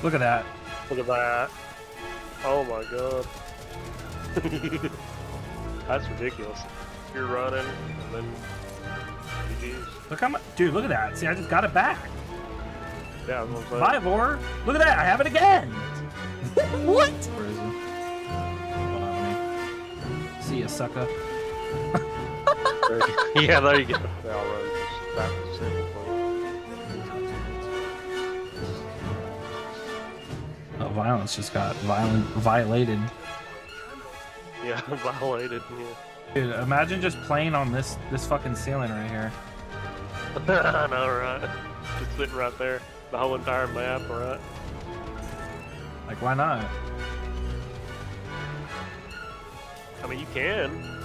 Look at that. Look at that. Oh my god. That's ridiculous. You're running, and then GG's. Look how much, dude. Look at that. See, I just got it back. Yeah, that's what I'm saying. Vivor. Look at that. I have it again. What? Where is it? Hold on, let me see ya, sucker. Yeah, there you go. They all run just backwards single point. Oh, violence just got violated. Yeah, violated. Yeah. Dude, imagine just playing on this fucking ceiling right here. I know, right? Just sitting right there. The whole entire map, right? Like, why not? I mean, you can.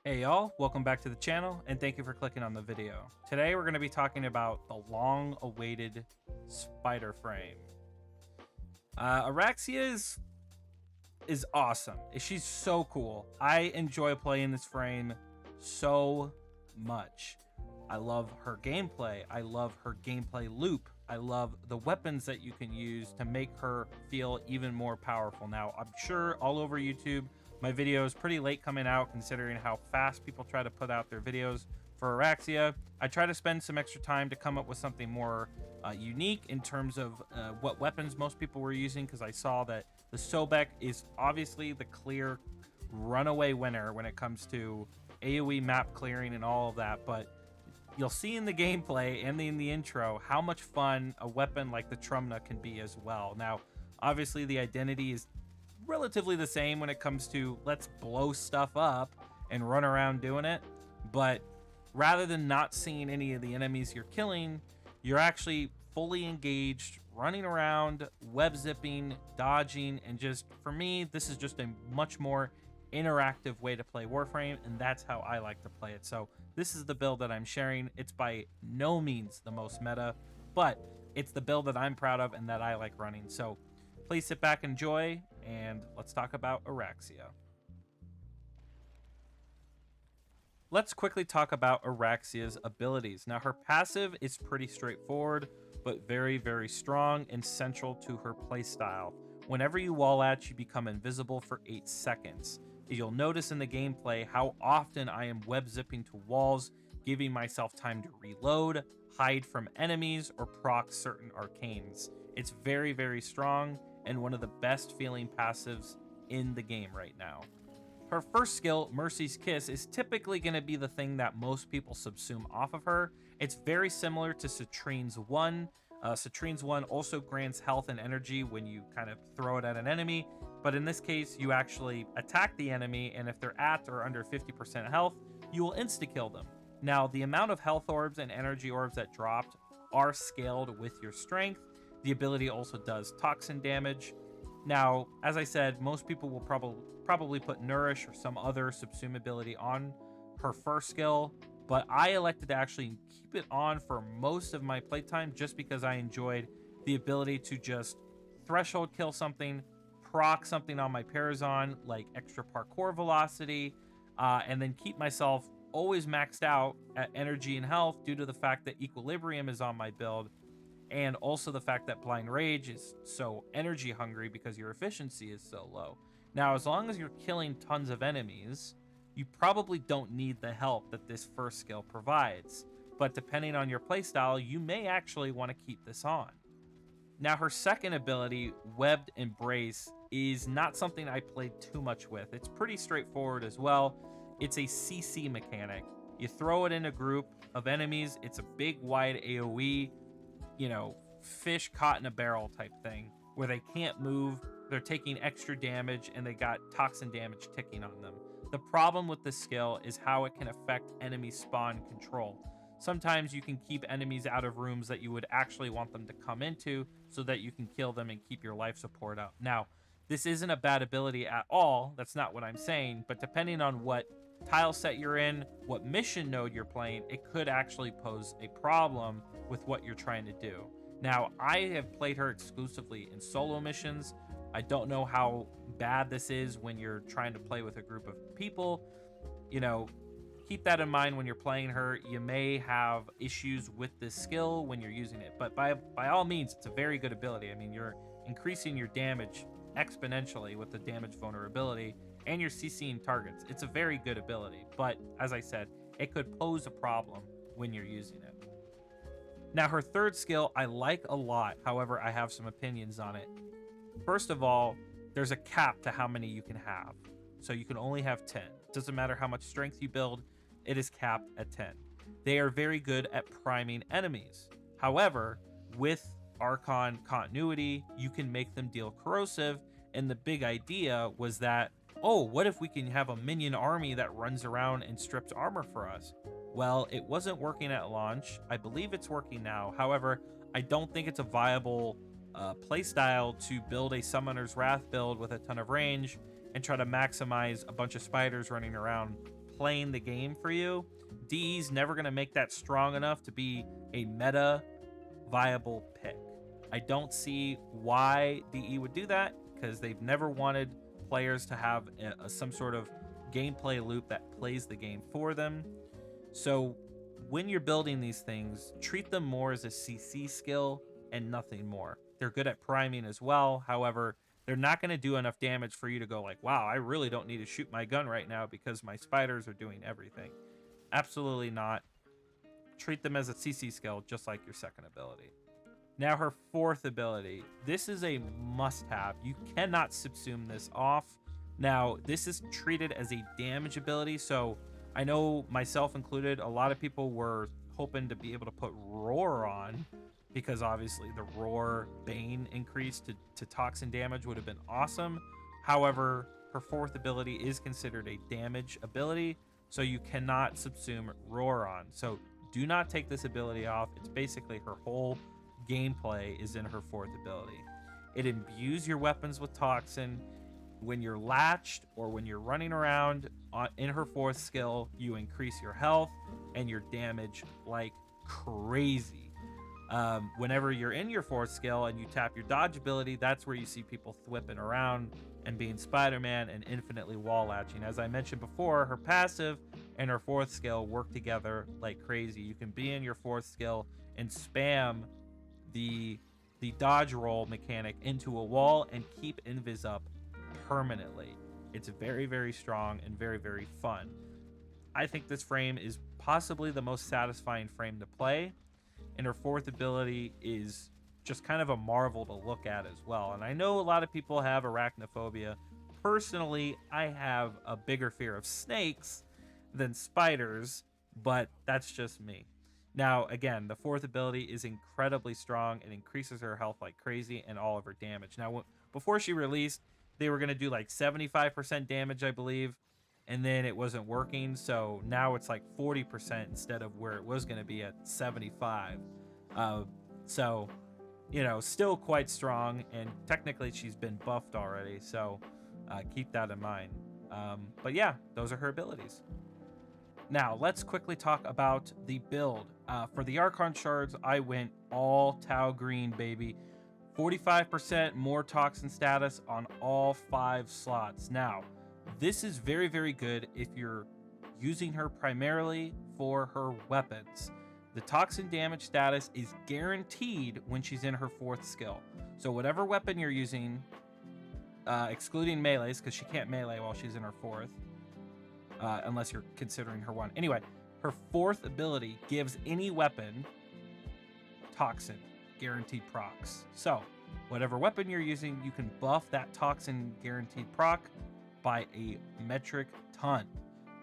Hey y'all, welcome back to the channel and thank you for clicking on the video. Today we're going to be talking about the long-awaited spider frame. Oraxia is awesome. She's so cool. I enjoy playing this frame so much. I love her gameplay. I love her gameplay loop. I love the weapons that you can use to make her feel even more powerful. Now, I'm sure all over YouTube, my video is pretty late coming out considering how fast people try to put out their videos for Oraxia. I try to spend some extra time to come up with something more unique in terms of what weapons most people were using, because I saw that the Sobek is obviously the clear runaway winner when it comes to AoE map clearing and all of that, but you'll see in the gameplay and in the intro how much fun a weapon like the Trumna can be as well. Now, obviously the identity is relatively the same when it comes to let's blow stuff up and run around doing it, but rather than not seeing any of the enemies you're killing, you're actually fully engaged, running around, web zipping, dodging, and just, for me, this is just a much more interactive way to play Warframe, and that's how I like to play it. So this is the build that I'm sharing. It's by no means the most meta, but it's the build that I'm proud of and that I like running. So please sit back, enjoy, and let's talk about Oraxia. Let's quickly talk about Oraxia's abilities. Now, her passive is pretty straightforward, but very, very strong and central to her playstyle. Whenever you wall at, you become invisible for 8 seconds. You'll notice in the gameplay how often I am web zipping to walls, giving myself time to reload, hide from enemies, or proc certain arcanes. It's very, very strong and one of the best feeling passives in the game right now. Her first skill, Mercy's Kiss, is typically going to be the thing that most people subsume off of her. It's very similar to Citrine's 1. Citrine's 1 also grants health and energy when you kind of throw it at an enemy, but in this case, you actually attack the enemy, and if they're at or under 50% health, you will insta-kill them. Now, the amount of health orbs and energy orbs that dropped are scaled with your strength. The ability also does toxin damage. Now, as I said, most people will probably put Nourish or some other subsume ability on her first skill, but I elected to actually keep it on for most of my playtime just because I enjoyed the ability to just threshold kill something, proc something on my Parazon, like extra parkour velocity, and then keep myself always maxed out at energy and health due to the fact that Equilibrium is on my build, and also the fact that Blind Rage is so energy hungry because your efficiency is so low. Now, as long as you're killing tons of enemies, you probably don't need the help that this first skill provides, but depending on your playstyle, you may actually want to keep this on. Now, her second ability, Webbed Embrace, is not something I played too much with. It's pretty straightforward as well. It's a CC mechanic. You throw it in a group of enemies. It's a big, wide AoE, you know, fish caught in a barrel type thing, where they can't move, they're taking extra damage, and they got toxin damage ticking on them. The problem with this skill is how it can affect enemy spawn control. sometimes you can keep enemies out of rooms that you would actually want them to come into so that you can kill them and keep your life support up. Now, this isn't a bad ability at all. That's not what I'm saying. But depending on what tile set you're in, what mission node you're playing, it could actually pose a problem with what you're trying to do. Now, I have played her exclusively in solo missions. I don't know how bad this is when you're trying to play with a group of people. You know, keep that in mind when you're playing her. You may have issues with this skill when you're using it, but by all means, it's a very good ability. I mean, you're increasing your damage exponentially with the damage vulnerability, and you're CCing targets. It's a very good ability, but as I said, it could pose a problem when you're using it. Now, her third skill I like a lot. However, I have some opinions on it. First of all, there's a cap to how many you can have. So you can only have 10. Doesn't matter how much strength you build, it is capped at 10. They are very good at priming enemies. However, with Archon continuity, you can make them deal corrosive, and the big idea was that, oh, what if we can have a minion army that runs around and strips armor for us? Well, it wasn't working at launch. I believe it's working now. However, I don't think it's a viable playstyle to build a Summoner's Wrath build with a ton of range and try to maximize a bunch of spiders running around playing the game for you. DE's never going to make that strong enough to be a meta viable pick. I don't see why DE would do that, because they've never wanted players to have some sort of gameplay loop that plays the game for them. So when you're building these things, treat them more as a CC skill and nothing more. They're good at priming as well. However, they're not going to do enough damage for you to go like, wow, I really don't need to shoot my gun right now because my spiders are doing everything. Absolutely not. Treat them as a CC skill, just like your second ability. Now, her fourth ability. This is a must-have. You cannot subsume this off. Now, this is treated as a damage ability, so I know myself included, a lot of people were hoping to be able to put Roar on, because obviously the Roar Bane increase to toxin damage would have been awesome. However, her fourth ability is considered a damage ability, so you cannot subsume Roar on. So do not take this ability off. It's basically her whole gameplay is in her fourth ability. It imbues your weapons with toxin. When you're latched or when you're running around in her fourth skill, you increase your health and your damage like crazy. Whenever you're in your fourth skill and you tap your dodge ability, that's where you see people thwipping around and being Spider-Man and infinitely wall latching. As I mentioned before, her passive and her fourth skill work together like crazy. You can be in your fourth skill and spam the dodge roll mechanic into a wall and keep invis up permanently. It's very, very strong and very, very fun. I think this frame is possibly the most satisfying frame to play, and her fourth ability is just kind of a marvel to look at as well. And I know a lot of people have arachnophobia. Personally, I have a bigger fear of snakes than spiders, but that's just me. Now, again, the fourth ability is incredibly strong. It increases her health like crazy and all of her damage. Now, before she released, they were going to do like 75% damage, I believe, and then it wasn't working. So now it's like 40% instead of where it was going to be at 75. So, you know, still quite strong, and technically she's been buffed already. So keep that in mind. But yeah, those are her abilities. Now, let's quickly talk about the build. For the Archon Shards, I went all Tau Green, baby. 45% more toxin status on all 5 slots. Now, this is very, very good if you're using her primarily for her weapons. The toxin damage status is guaranteed when she's in her 4th skill. So whatever weapon you're using, excluding melees, because she can't melee while she's in her 4th, unless you're considering her 1. Anyway, her 4th ability gives any weapon toxin guaranteed procs. So whatever weapon you're using, you can buff that toxin guaranteed proc by a metric ton.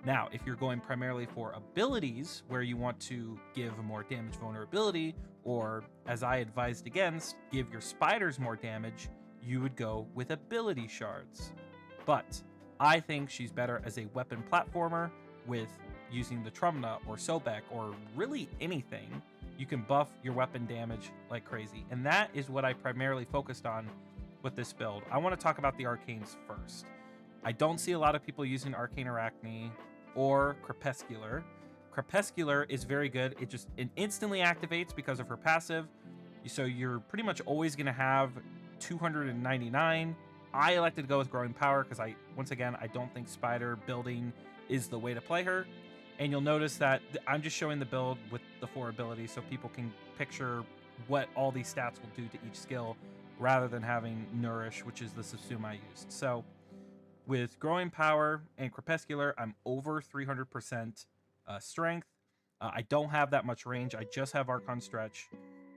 Now, if you're going primarily for abilities where you want to give more damage vulnerability, or as I advised against, give your spiders more damage, you would go with ability shards. But I think she's better as a weapon platformer with using the Trumna or Sobek or really anything, you can buff your weapon damage like crazy. And that is what I primarily focused on with this build. I want to talk about the arcanes first. I don't see a lot of people using Arcane Arachne or Crepuscular. Crepuscular is very good. It instantly activates because of her passive. So you're pretty much always going to have 299. I elected to go with Growing Power because once again, I don't think spider building is the way to play her. And you'll notice that I'm just showing the build with the 4 abilities so people can picture what all these stats will do to each skill rather than having Nourish, which is the Sussuma I used. So with Growing Power and Crepuscular, I'm over 300% strength. I don't have that much range. I just have Archon Stretch.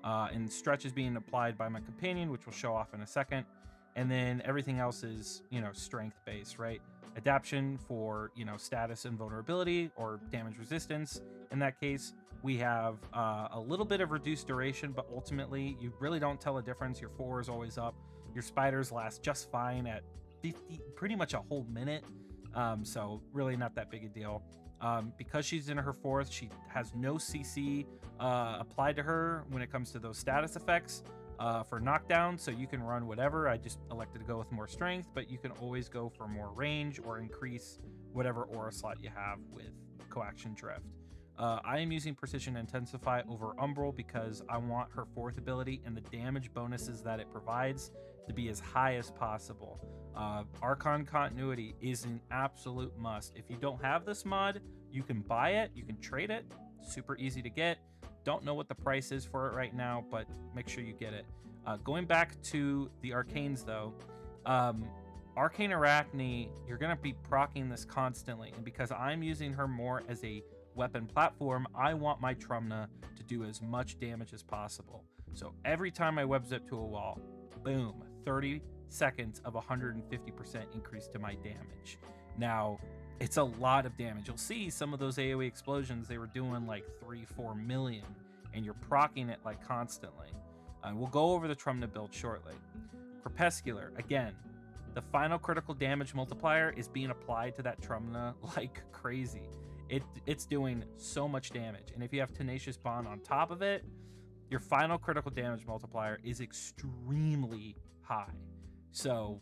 And Stretch is being applied by my companion, which will show off in a second. And then everything else is, strength based, right? Adaption for, status and vulnerability or damage resistance. In that case, we have a little bit of reduced duration, but ultimately you really don't tell a difference. Your 4 is always up. Your spiders last just fine at 50, pretty much a whole minute. So really not that big a deal. Because she's in her 4th, she has no CC applied to her when it comes to those status effects for knockdown, so you can run whatever. I just elected to go with more strength, but you can always go for more range or increase whatever aura slot you have with Coaction Drift. I am using Precision Intensify over Umbral because I want her 4th ability and the damage bonuses that it provides to be as high as possible. Archon Continuity is an absolute must. If you don't have this mod, you can buy it, you can trade it, super easy to get. Don't know what the price is for it right now, but make sure you get it. Going back to the arcanes though, Arcane Arachne, you're gonna be proccing this constantly, and because I'm using her more as a weapon platform, I want my Trumna to do as much damage as possible. So every time I web zip to a wall, boom, 30 seconds of 150% increase to my damage. Now, it's a lot of damage. You'll see some of those AoE explosions, they were doing like 3-4 million, and you're proccing it like constantly. We'll go over the Trumna build shortly. Crepuscular, again, the final critical damage multiplier is being applied to that Trumna like crazy. It's doing so much damage, and if you have Tenacious Bond on top of it, your final critical damage multiplier is extremely high. So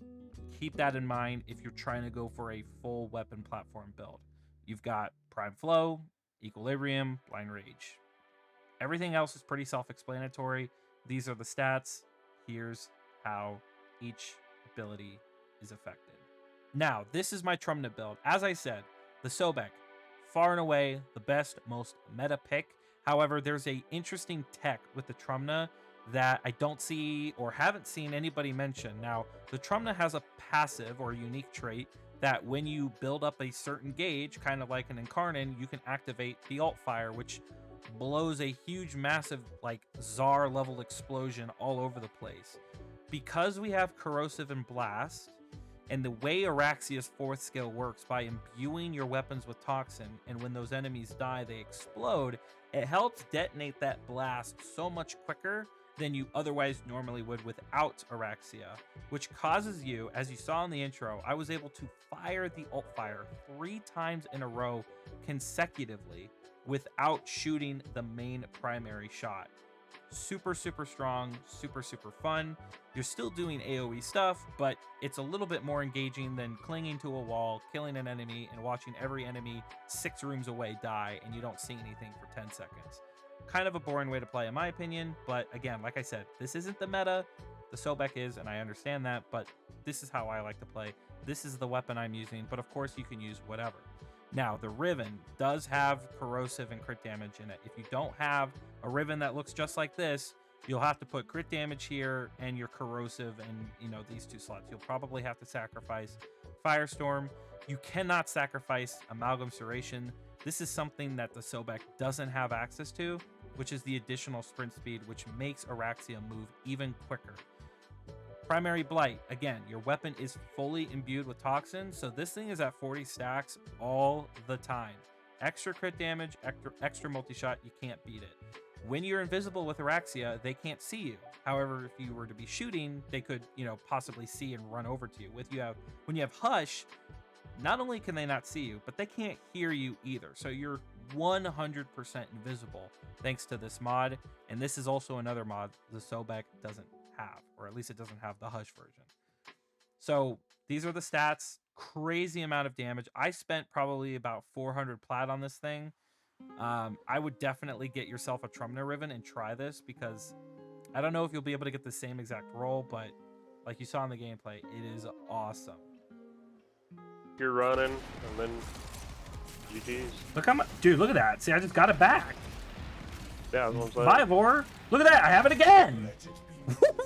keep that in mind if you're trying to go for a full weapon platform build. You've got Prime Flow, Equilibrium, Blind Rage. Everything else is pretty self-explanatory. These are the stats. Here's how each ability is affected. Now, this is my Trumna build. As I said, the Sobek, far and away the best, most meta pick. However, there's a interesting tech with the Trumna that I don't see or haven't seen anybody mention. Now, the Trumna has a passive or unique trait that when you build up a certain gauge, kind of like an Incarnon, you can activate the alt fire, which blows a huge, massive, like Tsar level explosion all over the place. Because we have Corrosive and Blast, and the way Oraxia's 4th skill works by imbuing your weapons with toxin, and when those enemies die, they explode, it helps detonate that blast so much quicker than you otherwise normally would without Oraxia, which causes you, as you saw in the intro, I was able to fire the alt fire 3 times in a row consecutively without shooting the main primary shot. Super, super strong, super, super fun. You're still doing AoE stuff, but it's a little bit more engaging than clinging to a wall, killing an enemy, and watching every enemy 6 rooms away die, and you don't see anything for 10 seconds. Kind of a boring way to play, in my opinion, but again, like I said, this isn't the meta. The Sobek is, and I understand that, but this is how I like to play. This is the weapon I'm using, but of course you can use whatever. Now, the Riven does have corrosive and crit damage in it. If you don't have a Riven that looks just like this, you'll have to put crit damage here and your corrosive and, these 2 slots. You'll probably have to sacrifice Firestorm. You cannot sacrifice Amalgam Serration. This is something that the Sobek doesn't have access to, which is the additional sprint speed, which makes Oraxia move even quicker. Primary Blight, again, your weapon is fully imbued with toxin, so this thing is at 40 stacks all the time. Extra crit damage, extra multi-shot, you can't beat it. When you're invisible with Oraxia, they can't see you. However, if you were to be shooting, they could, possibly see and run over to you. When you have Hush, not only can they not see you, but they can't hear you either. So you're 100% invisible thanks to this mod. And this is also another mod the Sobek doesn't have, or at least it doesn't have the Hush version. So these are the stats. Crazy amount of damage. I spent probably about 400 plat on this thing. I would definitely get yourself a Trumna Riven and try this, because I don't know if you'll be able to get the same exact roll, but like you saw in the gameplay, it is awesome. You're running, and then GG's. Look how much, dude. Look at that. See, I just got it back. Yeah, that's what I'm saying. Vivor. Look at that. I have it again.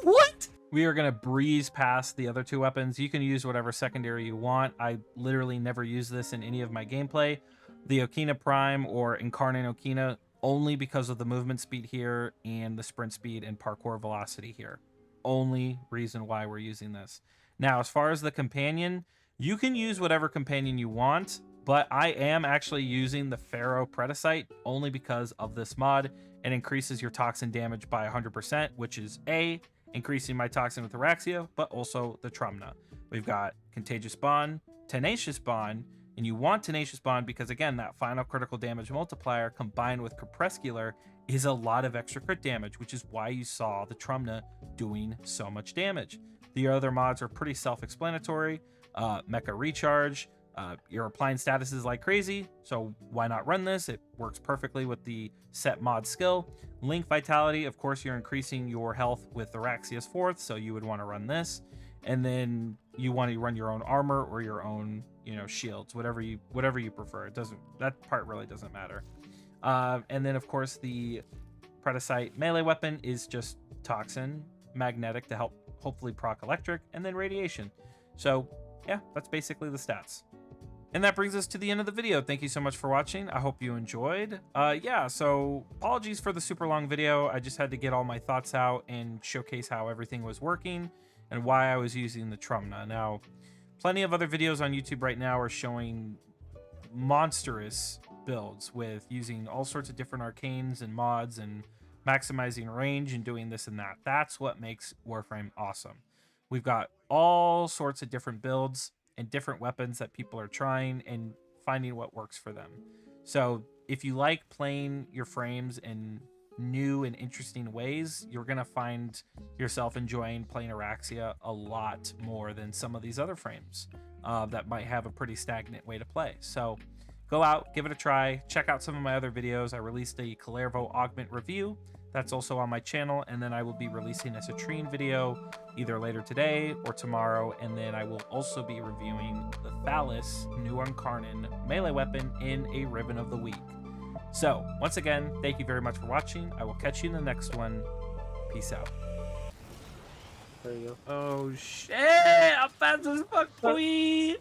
What? We are going to breeze past the other two weapons. You can use whatever secondary you want. I literally never use this in any of my gameplay. The Okina Prime or Incarnate Okina, only because of the movement speed here and the sprint speed and parkour velocity here. Only reason why we're using this. Now, as far as the companion, you can use whatever companion you want, but I am actually using the Pharaoh Predacite only because of this mod. It increases your toxin damage by 100%, which is increasing my toxin with Oraxia, but also the Trumna. We've got Contagious Bond, Tenacious Bond, and you want Tenacious Bond because, again, that final critical damage multiplier combined with Crepuscular is a lot of extra crit damage, which is why you saw the Trumna doing so much damage. The other mods are pretty self-explanatory. Mecha Recharge, you're applying statuses like crazy, so why not run this? It works perfectly with the set mod skill. Link Vitality, of course, you're increasing your health with Oraxia's 4th, so you would want to run this. And then you want to run your own armor or your own, shields, whatever you prefer. That part really doesn't matter. And then, of course, the Predacite melee weapon is just Toxin, Magnetic to help hopefully proc Electric, and then Radiation. So yeah, that's basically the stats. And that brings us to the end of the video. Thank you so much for watching. I hope you enjoyed. Yeah, so apologies for the super long video. I just had to get all my thoughts out and showcase how everything was working and why I was using the Trumna. Now, plenty of other videos on YouTube right now are showing monstrous builds with using all sorts of different arcanes and mods and maximizing range and doing this and that. That's what makes Warframe awesome. We've got all sorts of different builds and different weapons that people are trying and finding what works for them. So if you like playing your frames in new and interesting ways, you're going to find yourself enjoying playing Oraxia a lot more than some of these other frames that might have a pretty stagnant way to play. So go out, give it a try, check out some of my other videos. I released a Kalervo Augment review. That's also on my channel, and then I will be releasing a Citrine video either later today or tomorrow, and then I will also be reviewing the Phallus New Uncarnan melee weapon in a Ribbon of the Week. So, once again, thank you very much for watching. I will catch you in the next one. Peace out. There you go. Oh shit! I'm fast as fuck, boy!